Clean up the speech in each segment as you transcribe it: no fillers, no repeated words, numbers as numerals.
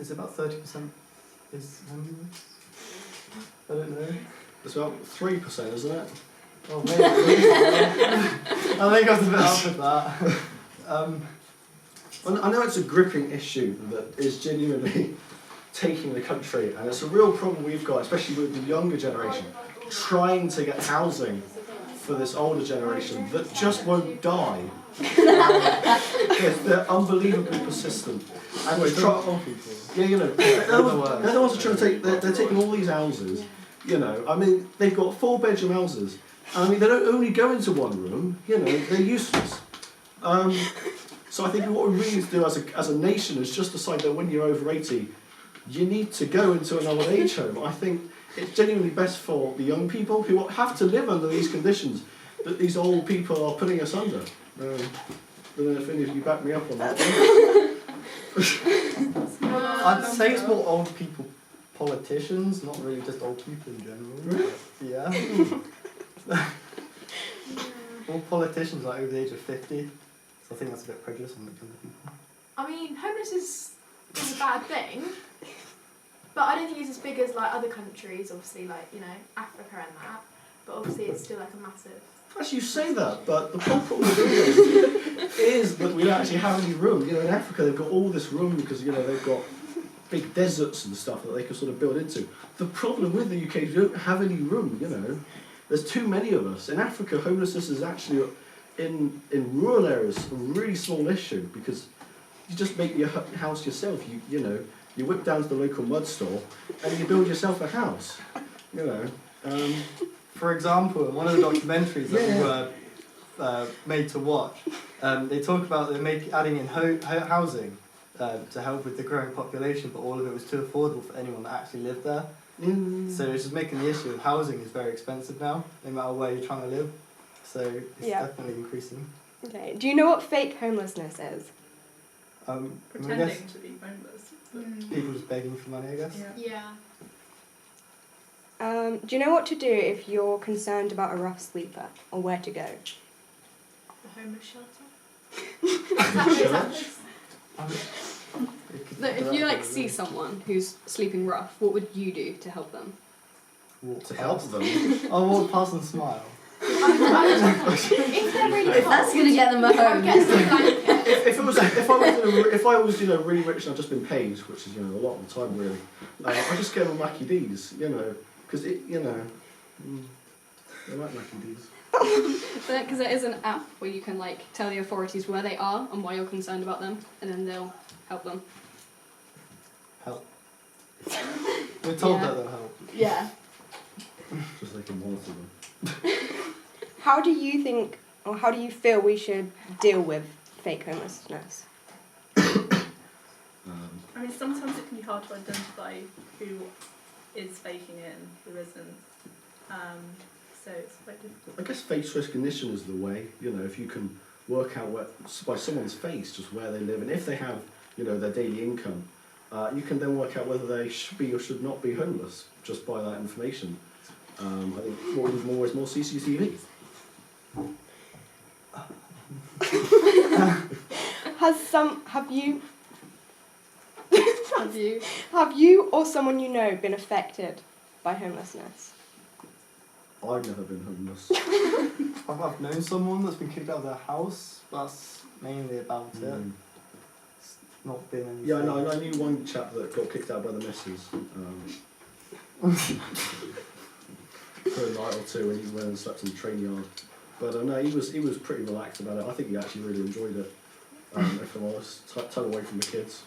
Is it about 30% is homeless? I don't know. It's about 3%, isn't it? Oh, maybe. I think I was a bit off with that. I know it's a gripping issue that is genuinely taking the country, and it's a real problem we've got, especially with the younger generation, trying to get housing for this older generation that just won't die. They're unbelievably persistent. And Wait, old people? yeah, you know, they're the ones that are trying to take, they're taking all these houses, you know, I mean, they've got 4-bedroom houses, and I mean, they don't only go into one room, you know, they're useless. So I think what we really need to do as a nation is just decide that when you're over 80, you need to go into an old age home. I think it's genuinely best for the young people who have to live under these conditions that these old people are putting us under. I don't know if any of you back me up on that. I'd say it's more old people politicians, not really just old people in general. Really? Yeah. All politicians are over the age of 50, so I think that's a bit prejudiced on the younger people. I mean, homelessness is a bad thing, but I don't think it's as big as like other countries, obviously, like, you know, Africa and that. But obviously, it's still like a massive. Actually, you say that, but the problem with England is that we don't actually have any room. You know, in Africa, they've got all this room because, you know, they've got big deserts and stuff that they can sort of build into. The problem with the UK is we don't have any room, you know. There's too many of us. In Africa, homelessness is actually, in rural areas, a really small issue because you just make your house yourself. You know, you whip down to the local mud store and you build yourself a house, you know. For example, in one of the documentaries that we were made to watch, they talk about adding in housing to help with the growing population, but all of it was too affordable for anyone that actually lived there. So it's just making the issue of housing is very expensive now, no matter where you're trying to live. So it's definitely increasing. Okay. Do you know what fake homelessness is? Pretending to be homeless. People just begging for money, I guess. Yeah. Do you know what to do if you're concerned about a rough sleeper, or where to go? The homeless shelter. No, if you like see someone who's sleeping rough, what would you do to help them? To help them? I'll walk past and smile. If they're really If that's going to get them a home. If I was, you know, really rich and I've just been paid, which is, you know, a lot of the time really, I just get them Mackie D's, you know, because it, you know, I like Mackie D's. Because there is an app where you can like tell the authorities where they are and why you're concerned about them, and then they'll help them. Help. We're told Yeah. that they'll help. Yeah. Just like in one of them. How do you think, or how do you feel we should deal with fake homelessness? I mean, sometimes it can be hard to identify who is faking it and who isn't. So it's quite difficult. I guess face recognition is the way, you know, if you can work out by someone's face just where they live, and if they have, you know, their daily income, you can then work out whether they should be or should not be homeless just by that information. I think more is more is more CCTV. Have you or someone you know been affected by homelessness? I've never been homeless. I've known someone that's been kicked out of their house, but that's mainly about it. It's not been anything. Yeah, no, I knew one chap that got kicked out by the missus for a night or two when he went and slept in the train yard. But no, he was pretty relaxed about it. I think he actually really enjoyed it. If I'm honest, tuck away from the kids.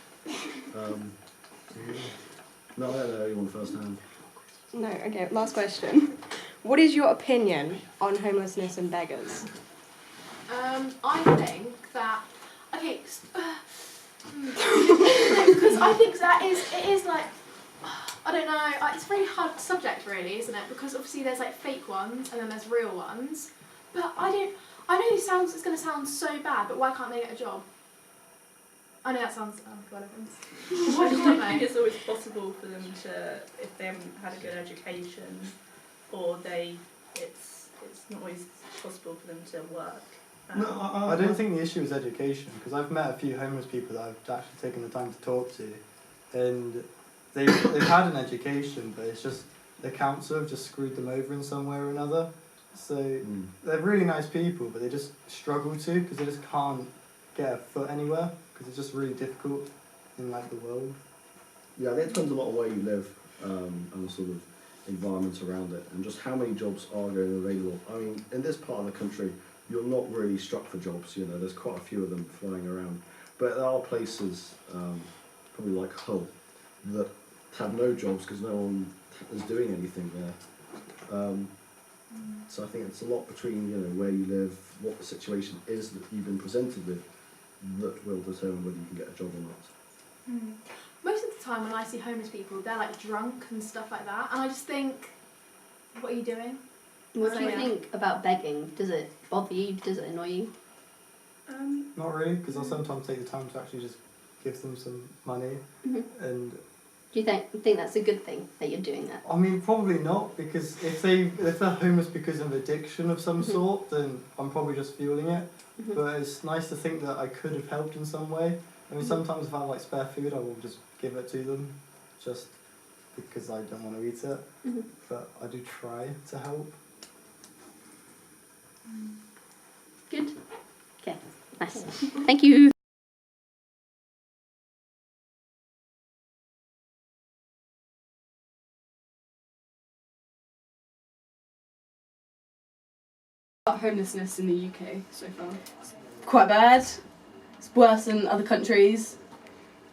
No, I don't know anyone firsthand. No, okay, last question. What is your opinion on homelessness and beggars? I think that because I think that it is like, I don't know, it's a very hard subject really, isn't it? Because obviously there's like fake ones and then there's real ones. But I know it's going to sound so bad, but why can't they get a job? I know that sounds relevant. I don't think it's always possible for them to, if they haven't had a good education, or it's not always possible for them to work. No, I don't think the issue is education, because I've met a few homeless people that I've actually taken the time to talk to, and they've had an education, but it's just the council have just screwed them over in some way or another. So they're really nice people, but they just struggle to because they just can't get a foot anywhere because it's just really difficult in like the world. Yeah, I think it depends a lot on where you live and the sort of environment around it and just how many jobs are going available. I mean, in this part of the country, you're not really struck for jobs, you know, there's quite a few of them flying around. But there are places, probably like Hull, that have no jobs because no one is doing anything there. So I think it's a lot between, you know, where you live, what the situation is that you've been presented with, that will determine whether you can get a job or not. Most of the time when I see homeless people, they're like drunk and stuff like that, and I just think, what are you doing? What do you Yeah. think about begging? Does it bother you? Does it annoy you? Not really, because I'll sometimes take the time to actually just give them some money. And Do you think that's a good thing that you're doing that? I mean, probably not, because if they're homeless because of addiction of some sort, then I'm probably just fueling it. But it's nice to think that I could have helped in some way. I mean, sometimes if I have like spare food, I will just give it to them, just because I don't want to eat it. But I do try to help. Good. Okay. Nice. Thank you. About homelessness in the UK so far. Quite bad. It's worse than other countries.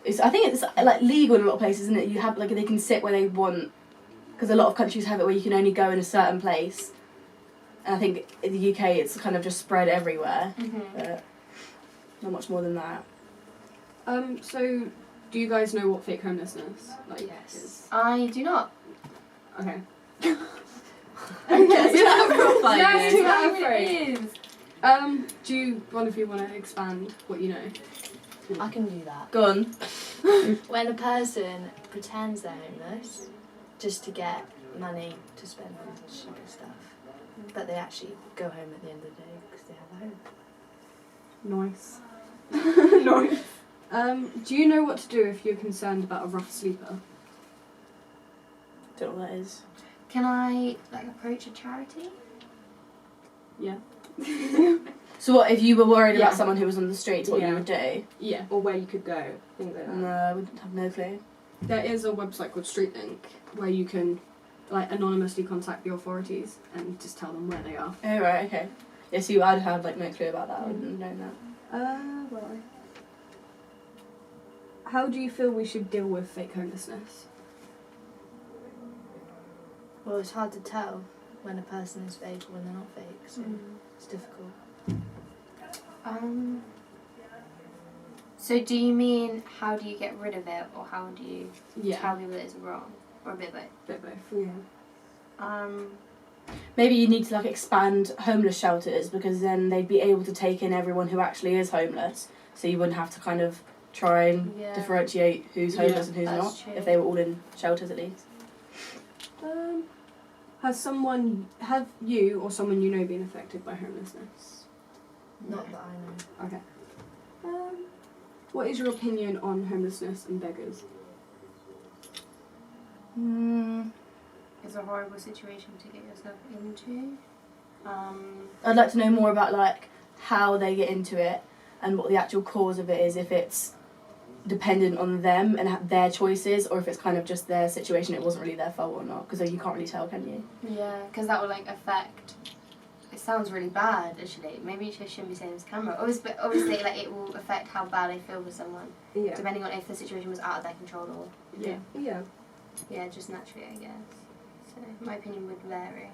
I think it's like legal in a lot of places, isn't it? You have like they can sit where they want, because a lot of countries have it where you can only go in a certain place. And I think in the UK it's kind of just spread everywhere, but not much more than that. So do you guys know what fake homelessness Yes. is? I do not. Okay. Yes, Too I afraid. know it is. Do one of you want to expand what you know? I can do that. Go on. When a person pretends they're homeless just to get money to spend on sugar stuff, but they actually go home at the end of the day because they have a home. Nice. Nice. Do you know what to do if you're concerned about a rough sleeper? Don't know what that is. Can I approach a charity? Yeah. So what if you were worried Yeah. about someone who was on the streets? What Yeah. you would do? Yeah. Or where you could go, things like that. No, I would have no clue. There is a website called StreetLink where you can anonymously contact the authorities and just tell them where they are. Oh right, okay. Yeah, see, I'd have no clue about that. I wouldn't have known that. Well. How do you feel we should deal with fake homelessness? Well, it's hard to tell when a person is fake or when they're not fake, so it's difficult. So do you mean how do you get rid of it, or how do you Yeah. tell people that it's wrong, or a bit both? Bit both. Yeah. Maybe you need to expand homeless shelters, because then they'd be able to take in everyone who actually is homeless, so you wouldn't have to kind of try and Yeah. differentiate who's homeless and who's That's not, true. if they were all in shelters at least. Have you or someone you know been affected by homelessness? Not that I know. Okay. What is your opinion on homelessness and beggars? It's a horrible situation to get yourself into. I'd like to know more about how they get into it and what the actual cause of it is, if it's dependent on them and their choices, or if it's kind of just their situation, it wasn't really their fault or not, because you can't really tell, can you? Yeah, because that will affect. It sounds really bad, actually. Maybe you just shouldn't be saying this to camera. Obviously, it will affect how bad I feel for someone, Yeah. depending on if the situation was out of their control or Yeah. just naturally, I guess. So my opinion would vary.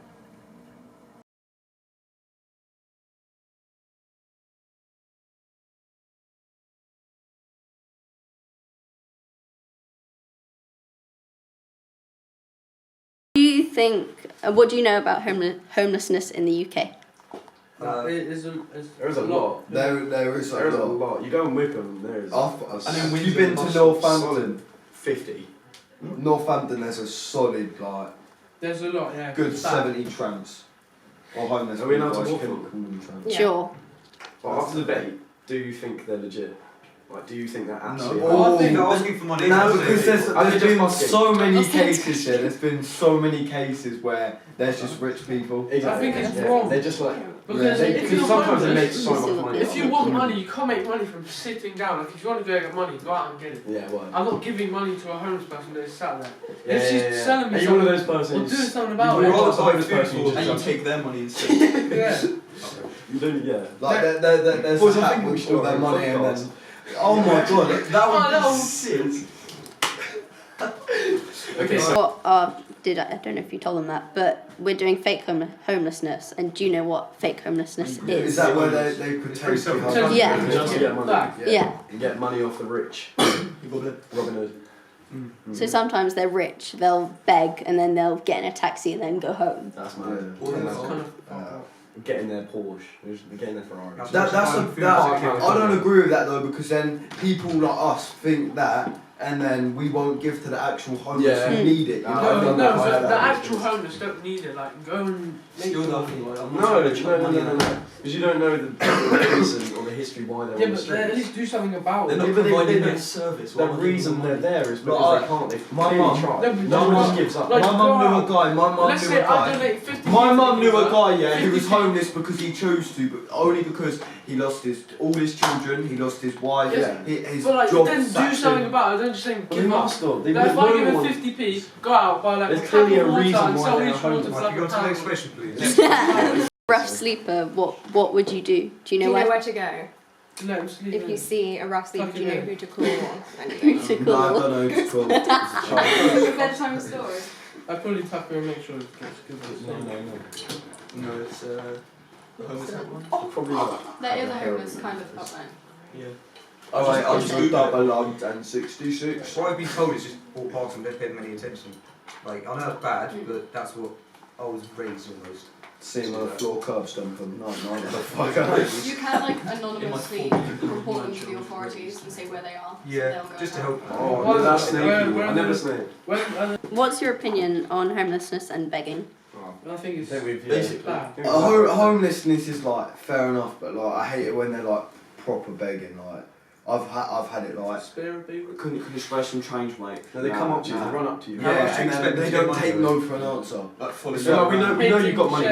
Do you think? What do you know about homelessness in the UK? There's a lot. There is a lot. You go and Wickham, there's. And then you've been to Northampton. 50. Northampton, there's a solid There's a lot, yeah. good 70 tramps or homeless. Are we allowed to people, I walk shouldn't them? call them tramps. Sure. Well, after the debate, do you think they're legit? Like, do you think that No. actually? Oh, I think they're asking for money. No, because there's been asking. so many cases here. There's been so many cases where there's just rich people. Exactly. I think it's Yeah. wrong. They're just like Because if because you're sometimes they homeless, make so much money. if you want money, you can't make money from sitting down. Like if you want to go get money, go out and get it. Yeah, well. I'm not giving money to a homeless person that's sat there. Yeah, if she's selling me Are you one of something those persons? or doing something You about would it. rather buy homeless food person for you and just you take their money instead. Yeah. You don't. Yeah. Like there's Boys, a I hat think we with should all their do a money and podcast. then. Oh my god, that would Oh, no. be sick. Okay, so What I don't know if you told them that, but we're doing fake homelessness, and do you know what fake homelessness Is is? that where they pretend to be homeless? Yeah. just to get money. Back. Yeah. And get money off the rich. Robin Hood. So sometimes they're rich, they'll beg, and then they'll get in a taxi and then go home. That's Yeah. mad. That's kind Uh, of Getting their Porsche, getting their Ferrari. That I don't agree with that though, because then people like us think that, and then we won't give to the actual homeless Yeah. who need it. You know? I've no, done that. no, I had the that actual experience. homeless don't need it. Like go and make Steal money. nothing, like, I'm not No, trying to chuck money in. because you don't know the reason or the history why they're Yeah, on the but they at streets. least do something about They're it. not Yeah, but they- providing they- that service. The Why not reason give they're them money? there is Like, because they can't. They've my clearly mum- tried. No, but No one my just mum- gives up. like, My mum knew a guy. My mum Let's knew say a I guy. donate 50. My mum knew a guy, yeah, who 50 was homeless because he chose to, but only because he lost all his children, he lost his wife, Yeah. his But like, job. then do sacked something him. about it. Don't just saying Well, they give up. must have. They Like, if no I give him one- 50p, go out, buy like There's a cup clearly of a water reason and why sell they're each water homeless. for Right, like you a go to the pound. next question, please. Rough sleeper, what would you do? Do you know where? where to go? Let him sleep. If you see a rough sleeper, Tuck do you it know in. who to call or anything? To No, I call? don't know who to call. Your bedtime story. I probably tuck her and make sure it gets good. No, it's the homeless one. Probably not. There is a homeless kind of hotline. Yeah. Alright, I'll just Google double lugged and 66. What I've been told is just walk past them, don't pay them any attention. Like, I know that's bad, but that's what I was raised almost. Seeing on the floor curb stomp them. No, motherfucker. You can like anonymously report them to the authorities and say where they are. Yeah, so they'll go just to help. help. Oh, Why- that's snaky. where- I never snake. What's your opinion on homelessness and begging? I think it's Basically. bad. Homelessness is like fair enough, but like I hate it when they're like proper begging. Like I've had it like. Spare a big. Couldn't you spare some change, mate? No, they come up to you. They run up to you. Yeah, and then they don't take no for an answer. Like fully. So we know you've got money.